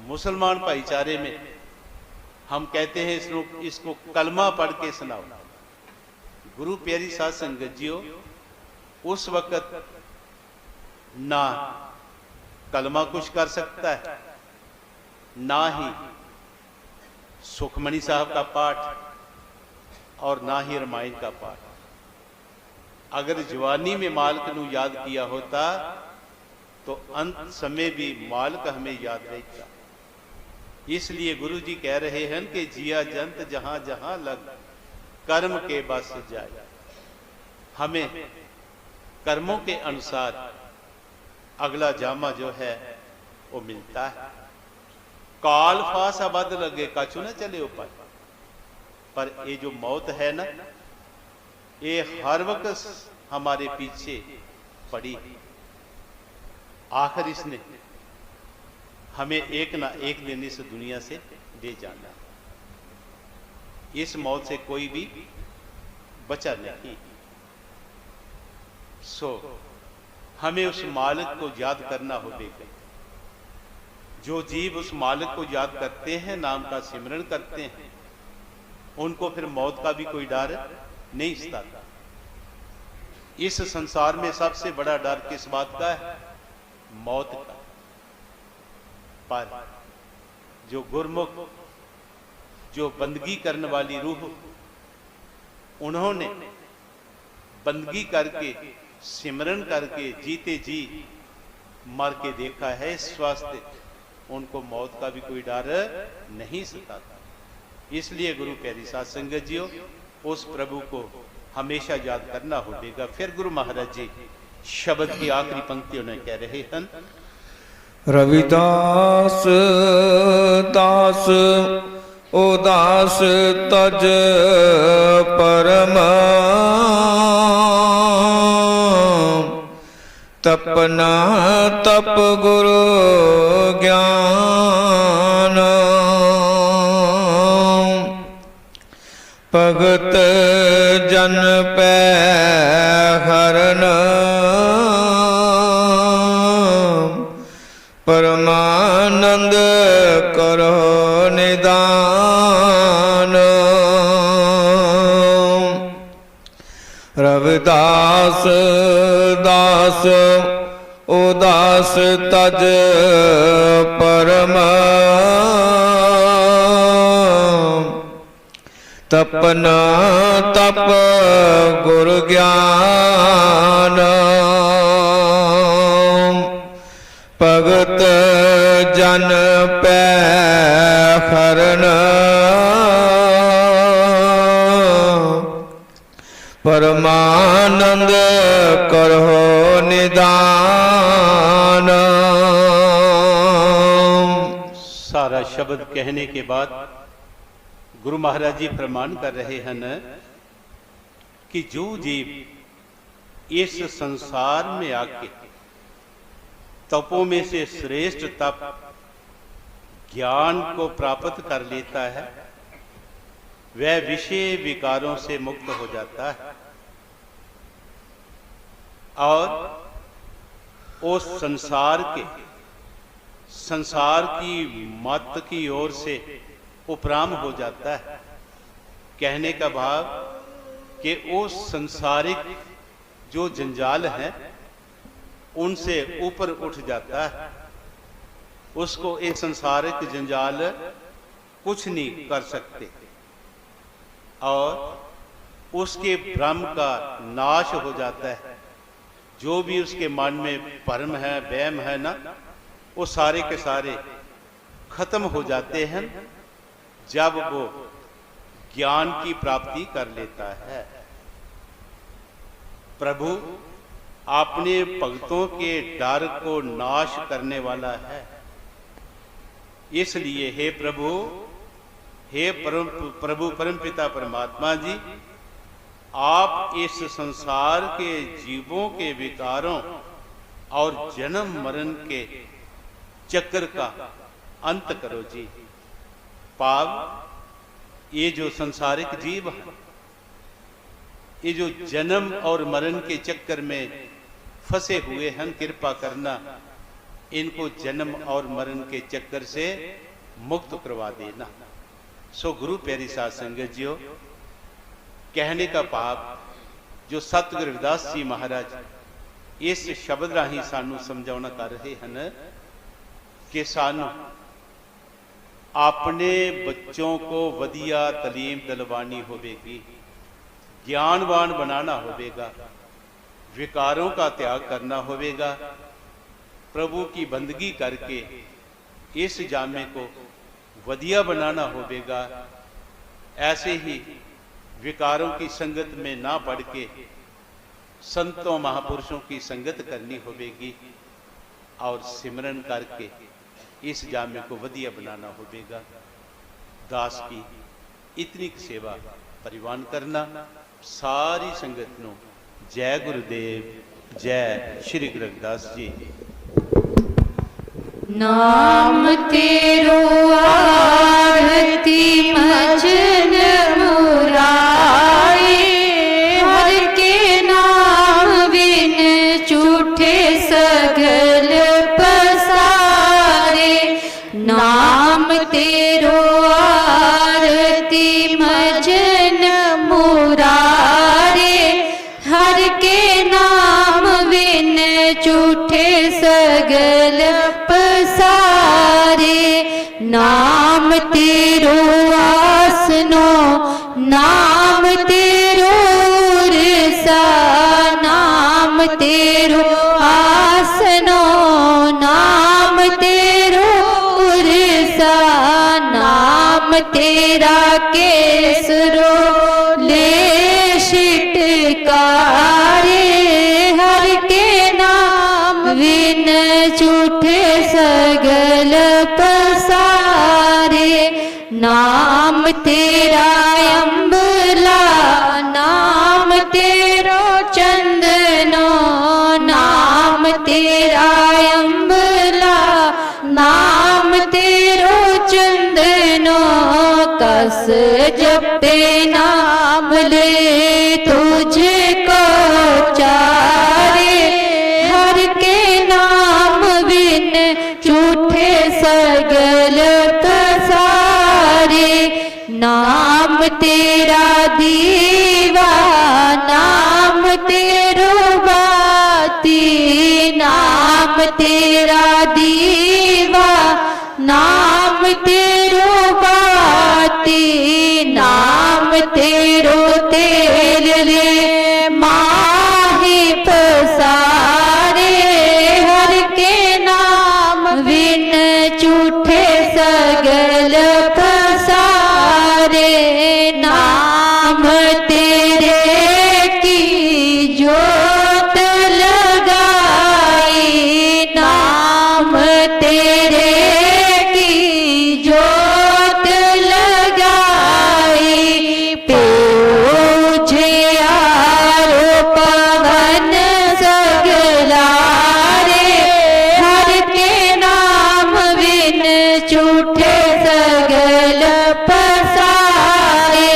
मुसलमान भाईचारे में हम कहते हैं इसको कलमा पढ़ के सुनाओ। गुरु प्यारी साध संगत जियो, उस वक्त ना कलमा कुछ कर सकता है, ना ही सुखमणि साहब का पाठ और ना ही रामायण का पाठ। अगर जवानी में मालिक नू याद किया होता तो अंत समय भी मालिक हमें याद रहता। इसलिए गुरु जी कह रहे हैं कि जिया जंत जहां जहां लग कर्म के बस जाए। हमें कर्मों के अनुसार अगला जामा जो है वो मिलता है। काल फास अबद लगे काचू न चले ऊपर। पर ये जो मौत है ना, ये हर वक्त हमारे पीछे पड़ी। आखिर इसने हमें एक ना एक दिन इस दुनिया से ले जाना। इस मौत से कोई भी बचा नहीं। सो हमें उस मालिक को याद करना होगा। जो जीव उस मालिक को याद करते हैं, नाम का सिमरन करते हैं, उनको फिर मौत का भी कोई डर नहीं सताता। इस संसार में सबसे बड़ा डर किस बात का है? मौत का। पर जो गुरमुख, जो बंदगी करने वाली रूह, उन्होंने बंदगी करके, सिमरन करके, जीते जी मर के देखा है। इस वास्ते उनको मौत का भी कोई डर नहीं सताता। इसलिए गुरु प्यारी साध संगत जियो, उस प्रभु को हमेशा याद करना होगा। फिर गुरु महाराज जी शब्द की आखिरी पंक्ति उन्हें कह रहे हैं। रविदास दास उदास तज परम तपना तप गुरु ज्ञान भगत जन पै हरन परमानंद करो निदान। रविदास दास उदास तज परम तपना तप गुरु ज्ञान भगत जन पै हरन परमानंद करो निदान। सारा शब्द कहने के बाद गुरु महाराज जी प्रमाण कर रहे हैं कि जो जीव इस संसार में आके तपों में से श्रेष्ठ तप ज्ञान को प्राप्त कर लेता है, वह विषय विकारों से मुक्त हो जाता है और उस संसार की मत की ओर से उपराम हो जाता है। कहने का भाव कि वो संसारिक जो जंजाल है उनसे ऊपर उठ जाता है। उसको एक संसारिक जंजाल कुछ नहीं कर सकते और उसके भ्रम का नाश हो जाता है। जो भी उसके मन में भ्रम है, वहम है ना, वो सारे के सारे खत्म हो जाते हैं जब वो ज्ञान की प्राप्ति कर लेता है। प्रभु अपने भक्तों के डर को नाश करने वाला है। इसलिए हे प्रभु, हे प्रभु परमपिता परमात्मा जी, आप इस संसार के जीवों के विकारों और जन्म मरण के चक्र का अंत करो जी। पाव ये जो संसारिक जीव है, ये जो जन्म और मरण के चक्कर में फंसे हुए हैं, कृपा करना इनको जन्म और मरण के चक्कर से मुक्त करवा देना। सो गुरु प्यारी साध संगत जियो, कहने का भाव जो सतगुरु रविदास जी महाराज इस शब्द राही सानू समझाना कर रहे हैं कि सानू अपने बच्चों को वधिया तलीम दिलवानी होगी, ज्ञानवान बनाना होगा, विकारों का त्याग करना होगा, प्रभु की बंदगी करके इस जामे को वधिया बनाना होगा। ऐसे ही विकारों की संगत में ना पड़ के संतों महापुरुषों की संगत करनी होगी और सिमरन करके इस जामे को वधिया बनाना होगा। दास की इतनी सेवा परिवान करना। सारी संगत नो जय गुरुदेव, जय श्री गुरु रविदास जी। नाम तेरो आरती मजन मुराए, हर के नाम बिन झूठे सगल पसारे। नाम तेरो आरती मजन मुरारे, हर के नाम बिन झूठे सगल पसारे। नाम तेरो आसनो, नाम तेरो उरसा, नाम तेरो आसनो, नाम तेरो उरसा। नाम तेरा केसरो ले शिटकारे, हर के नाम बिन झूठे सगल पसारे। नाम तेरा अम्बला, नाम तेरो चंदनो, नाम तेरा अम्बला, नाम तेरो चंदनो। कस जपे नाम ले तुझको चारे, हर के नाम बिन झूठे सगल पसारे। नाम तेरा दीवा, नाम तेरो बाती, नाम तेरा दीवा, नाम तेरो बाती। नाम तेरो तेल रे माही पसारे, हर के नाम बिन झूठे सगल पसारे। नाम तेरे की जोत लगाई, नाम तेरे की जोत लगाई। पूजे आरो पवन सगलारे, हर के नाम बिन झूठे सगल पसारे।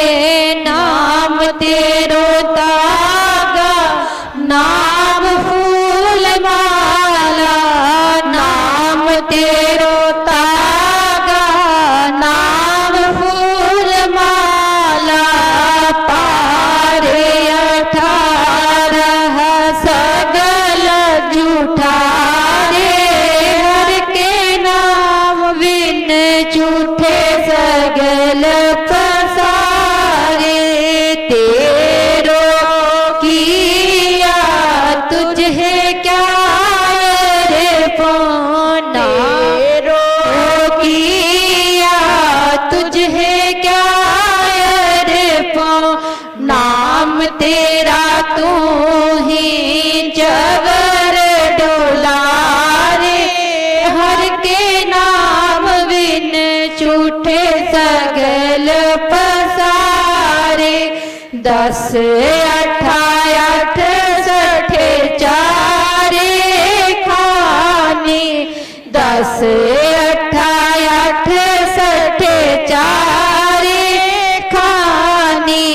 नाम तेरो तागा, नाम फूल माला, नाम तेरो तागा, नाम फूल माला। पारे तेरा तू ही जबर डोलारे, हर के नाम बिन झूठे सगल पसारे। 10 अठा 68 चारे खानी, 10 अठा 68 चारे खानी।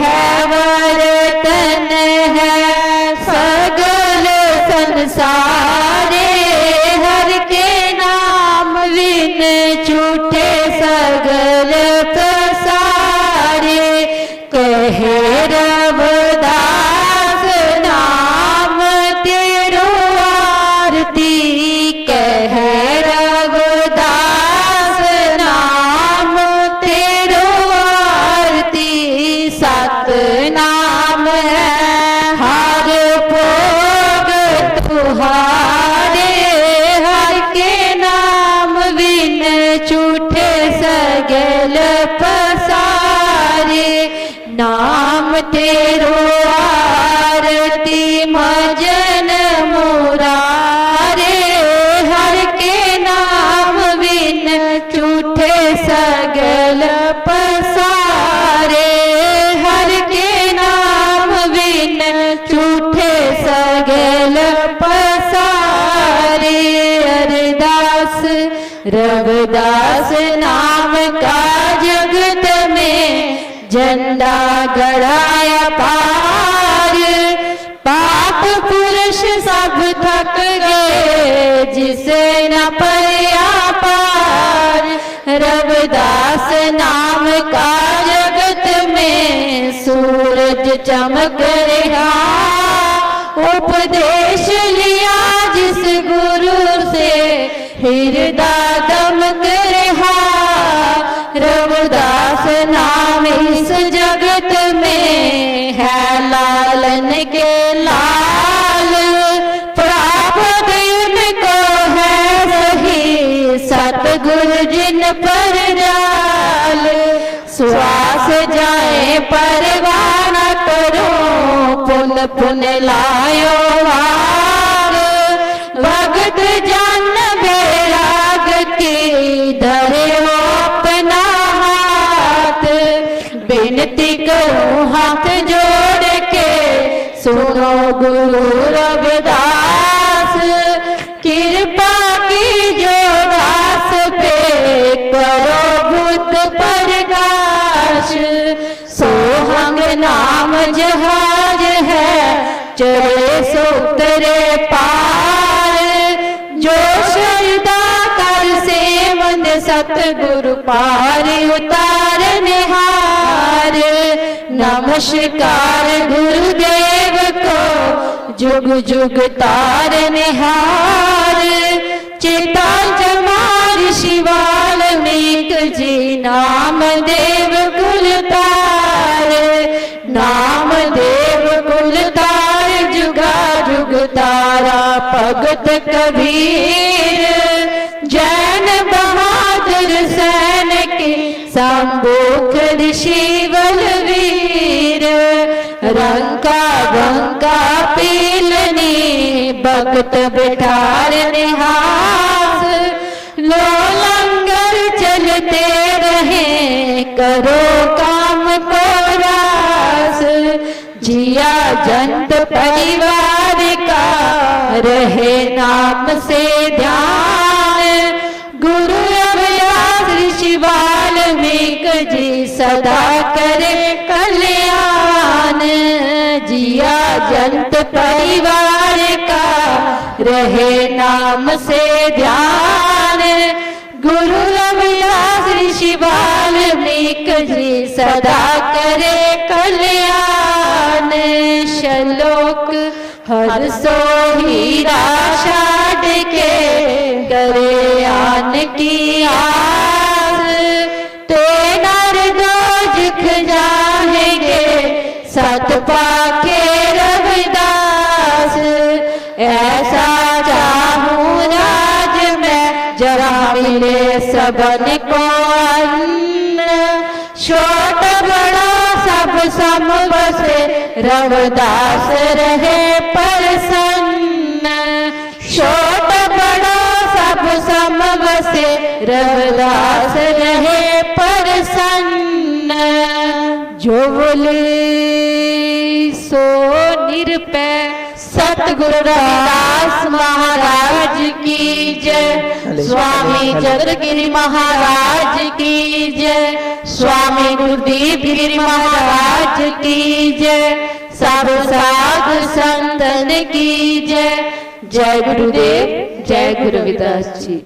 है वर्तन है सगल संसारे, हर के नाम बिन झूठे सगल पसारे। कहे रविदास नाम तेरो आरती, कहे रविदास नाम तेरो आरती। 7 नाम है हर भोग तुहारे, हर के नाम बिन झूठे सगल पसारे। नाम तेरो आरती मजन मुरारे, हर के नाम बिन झूठे सगल पसारे, हर के नाम बिन झूठे सगल पसारे। अरदास रविदास नाम का जगत में झंडा गड़ाया पार। पाप पुरुष सब थक गए जिसे न पाया पार। रविदास नाम का जगत में सूरज चमक रहा, उपदेश लिया जिस गुरु से हृदय दमक रहा। रविदास नाम इस जगत में है लालन के लाल, प्राप्त इनको है सही सतगुरु जिन पर जाल। श्वास जाए परवाह न करो, पुन पुन लायो वार। भगत जन बैराग की धरे हो अपना हाथ, विनती करूं हाथ जोड़ के सुनो गुरु रविदास। कृपा की जो दास पे करो बुद्ध प्रकाश। सोहंग नाम जहाज है चले सो उतरे पार। जो श्रद्धा कर सेवंद सतगुरु पार उतारने हार। नमस्कार गुरुदेव को जुग जुग तारने हार। चिता जमा ऋषि वाल्मीक जी नाम देव कुल तार। नाम देव कुल तार जुगा जुग तारा भगत कबीर। जैन बहादुर सैन की संबोख ऋषि बलवीर। रंका गंगा पीलनी भगत बिठार निहास। लो लंगर चलते रहे करो काम को रास। जिया जंत परिवार का रहे नाम से ध्यान। गुरु रविदास ऋषि वाल्मीक जी सदा करे कल्याण। जिया जंत परिवार का रहे नाम से ध्यान। गुरु रविदास ऋषि वाल्मीक जी सदा करे कल्याण। श्लोक हर सो हीरा छाड़ के करे आन की आस। ते नर दो जिख जाएंगे सत पाके रविदास। ऐसा चाहूं राज में जरा मिले सबन को अन्न। छोटा बड़ा सब सम बसे रविदास रहे प्रसन्न छोट बड़ा सब सम बसे रविदास रहे प्रसन्न जो बोले सो निरपै सतगुरु रविदास महाराज की जय स्वामी चंद्रगिरी महाराज की जय स्वामी गुरुदीप गिरी महाराज की जय सब साधु संतन की जय जय गुरुदेव जय गुरु रविदास जी।